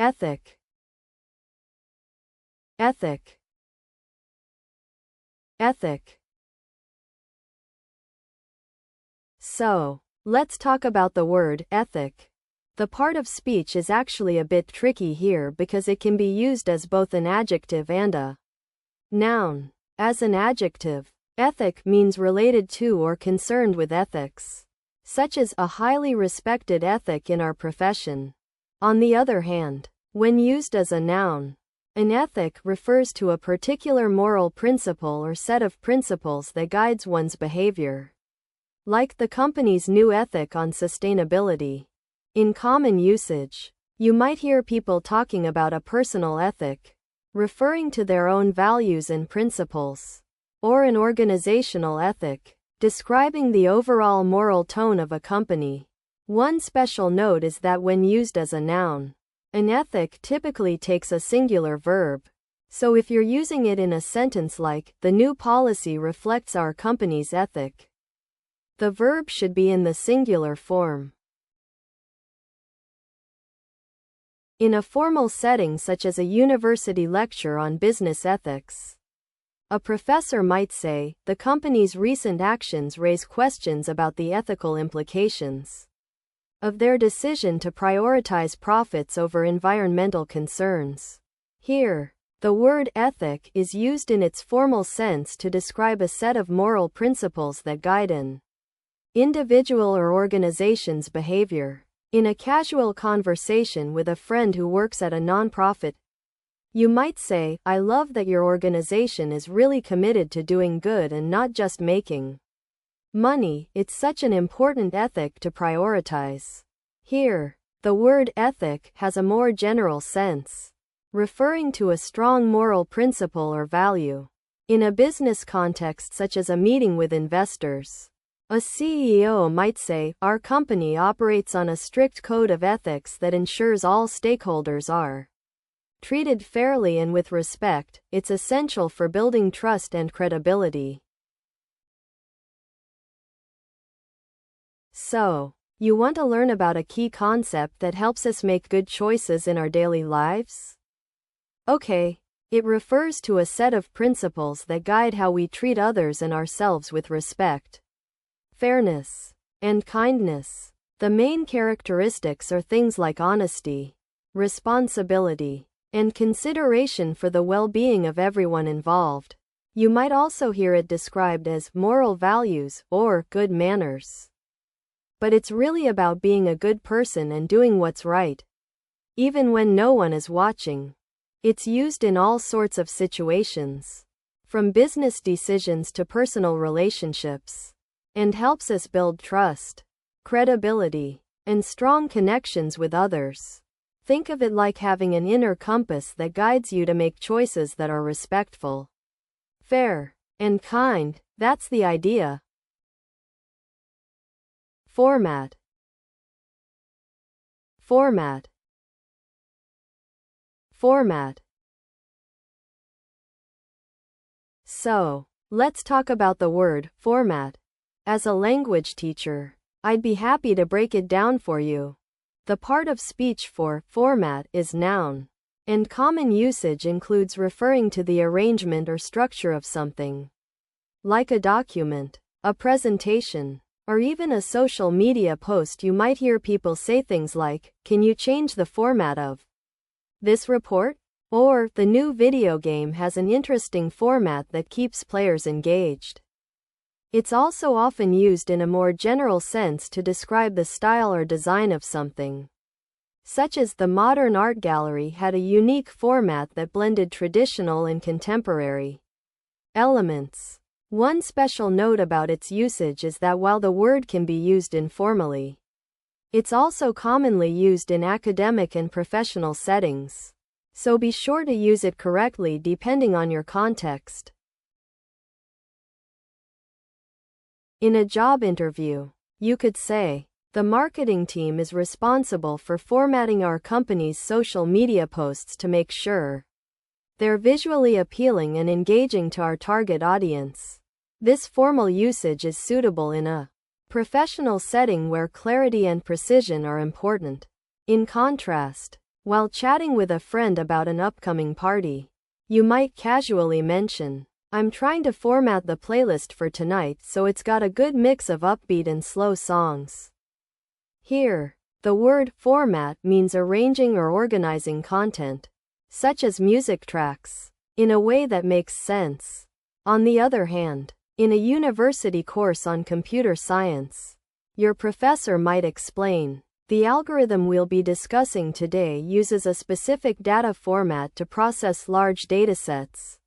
ethic, ethic, ethic. So, let's talk about the word ethic. The part of speech is actually a bit tricky here because it can be used as both an adjective and a noun. As an adjective, ethic means related to or concerned with ethics, such as a highly respected ethic in our profession. On the other hand, when used as a noun, an ethic refers to a particular moral principle or set of principles that guides one's behavior. Like the company's new ethic on sustainability. In common usage, you might hear people talking about a personal ethic, referring to their own values and principles, or an organizational ethic, describing the overall moral tone of a company. One special note is that when used as a noun, an ethic typically takes a singular verb. So if you're using it in a sentence like, "The new policy reflects our company's ethic," the verb should be in the singular form. In a formal setting such as a university lecture on business ethics, a professor might say, "The company's recent actions raise questions about the ethical implications of their decision to prioritize profits over environmental concerns." Here, the word ethic is used in its formal sense to describe a set of moral principles that guide an individual or organization's behavior. In a casual conversation with a friend who works at a nonprofit, you might say, "I love that your organization is really committed to doing good and not just making money. It's such an important ethic to prioritize." Here, the word ethic has a more general sense, referring to a strong moral principle or value. In a business context such as a meeting with investors, a CEO might say, "Our company operates on a strict code of ethics that ensures all stakeholders are treated fairly and with respect. It's essential for building trust and credibility." So, you want to learn about a key concept that helps us make good choices in our daily lives? Okay, it refers to a set of principles that guide how we treat others and ourselves with respect, fairness, and kindness. The main characteristics are things like honesty, responsibility, and consideration for the well-being of everyone involved. You might also hear it described as moral values or good manners. But it's really about being a good person and doing what's right, even when no one is watching. It's used in all sorts of situations, from business decisions to personal relationships, and helps us build trust, credibility, and strong connections with others. Think of it like having an inner compass that guides you to make choices that are respectful, fair, and kind. That's the idea. Format. Format. Format. So, let's talk about the word format. As a language teacher, I'd be happy to break it down for you. The part of speech for format is noun, and common usage includes referring to the arrangement or structure of something, like a document, a presentation, or even a social media post. You might hear people say things like, "Can you change the format of this report?" Or, "The new video game has an interesting format that keeps players engaged." It's also often used in a more general sense to describe the style or design of something, such as the modern art gallery had a unique format that blended traditional and contemporary elements. One special note about its usage is that while the word can be used informally, it's also commonly used in academic and professional settings. So be sure to use it correctly depending on your context. In a job interview, you could say, "The marketing team is responsible for formatting our company's social media posts to make sure they're visually appealing and engaging to our target audience." This formal usage is suitable in a professional setting where clarity and precision are important. In contrast, While chatting with a friend about an upcoming party, you might casually mention, "I'm trying to format the playlist for tonight so it's got a good mix of upbeat and slow songs." Here, the word format means arranging or organizing content, such as music tracks, in a way that makes sense. On the other hand, in a university course on computer science, your professor might explain, "The algorithm we'll be discussing today uses a specific data format to process large datasets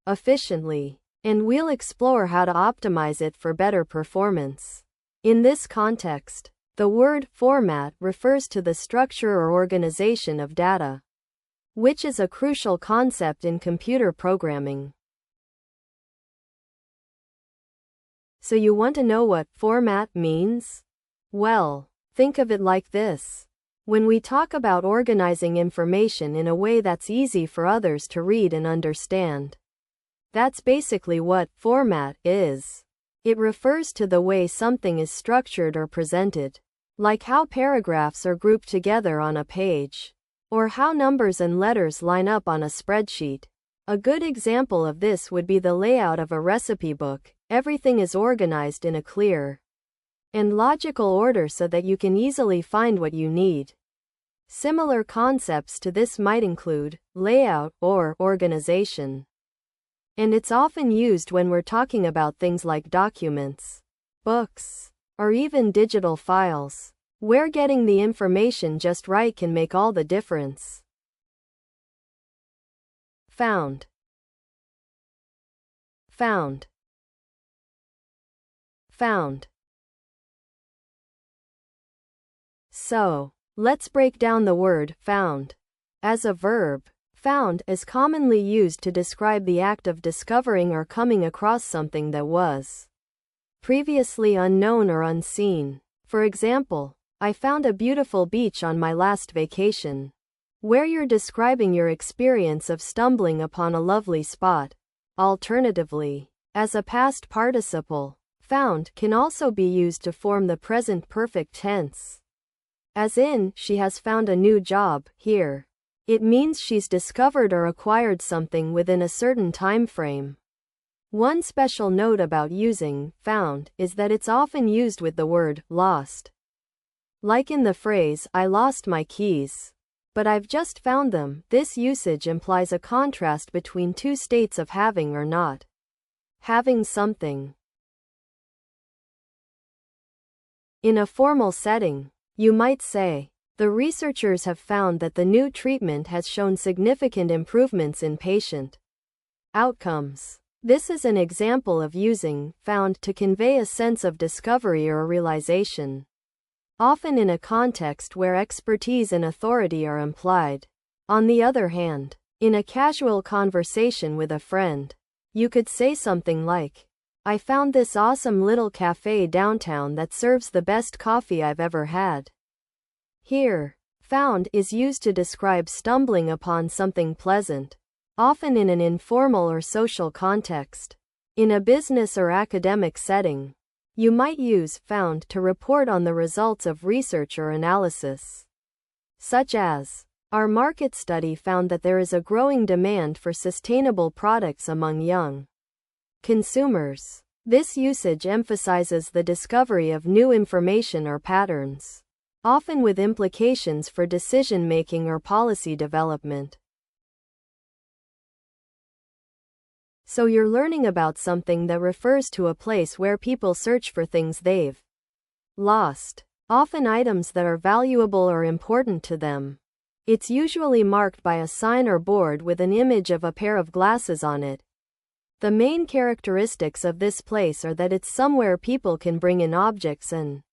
efficiently, and we'll explore how to optimize it for better performance." In this context, the word format refers to the structure or organization of data, which is a crucial concept in computer programming. So you want to know what format means? Well, think of it like this. When we talk about organizing information in a way that's easy for others to read and understand, that's basically what format is. It refers to the way something is structured or presented, like how paragraphs are grouped together on a page, or how numbers and letters line up on a spreadsheet. A good example of this would be the layout of a recipe book. Everything is organized in a clear and logical order so that you can easily find what you need. Similar concepts to this might include layout or organization. And it's often used when we're talking about things like documents, books, or even digital files, where getting the information just right can make all the difference. Found. Found. Found. So, let's break down the word found. As a verb, found is commonly used to describe the act of discovering or coming across something that was previously unknown or unseen. For example, "I found a beautiful beach on my last vacation," where you're describing your experience of stumbling upon a lovely spot. Alternatively, as a past participle, found can also be used to form the present perfect tense. As in, "She has found a new job." Here, it means she's discovered or acquired something within a certain time frame. One special note about using found is that it's often used with the word lost. Like in the phrase, "I lost my keys, but I've just found them." This usage implies a contrast between two states of having or not having something. In a formal setting, you might say, "The researchers have found that the new treatment has shown significant improvements in patient outcomes." This is an example of using found to convey a sense of discovery or realization, often in a context where expertise and authority are implied. On the other hand, in a casual conversation with a friend, you could say something like, "I found this awesome little cafe downtown that serves the best coffee I've ever had." Here, found is used to describe stumbling upon something pleasant, often in an informal or social context. In a business or academic setting, you might use found to report on the results of research or analysis, such as, "Our market study found that there is a growing demand for sustainable products among young consumers." This usage emphasizes the discovery of new information or patterns, often with implications for decision-making or policy development. So you're learning about something that refers to a place where people search for things they've lost, often items that are valuable or important to them. It's usually marked by a sign or board with an image of a pair of glasses on it. The main characteristics of this place are that it's somewhere people can bring in objects and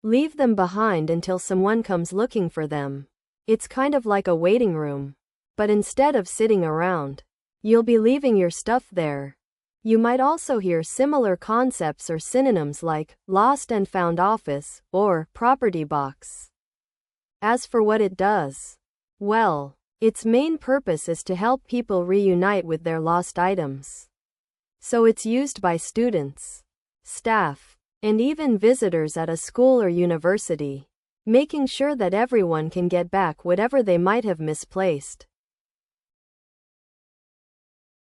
leave them behind until someone comes looking for them. It's kind of like a waiting room. But instead of sitting around, you'll be leaving your stuff there. You might also hear similar concepts or synonyms like lost and found office or property box. As for what it does, well, its main purpose is to help people reunite with their lost items. So it's used by students, staff, and even visitors at a school or university. making sure that everyone can get back whatever they might have misplaced.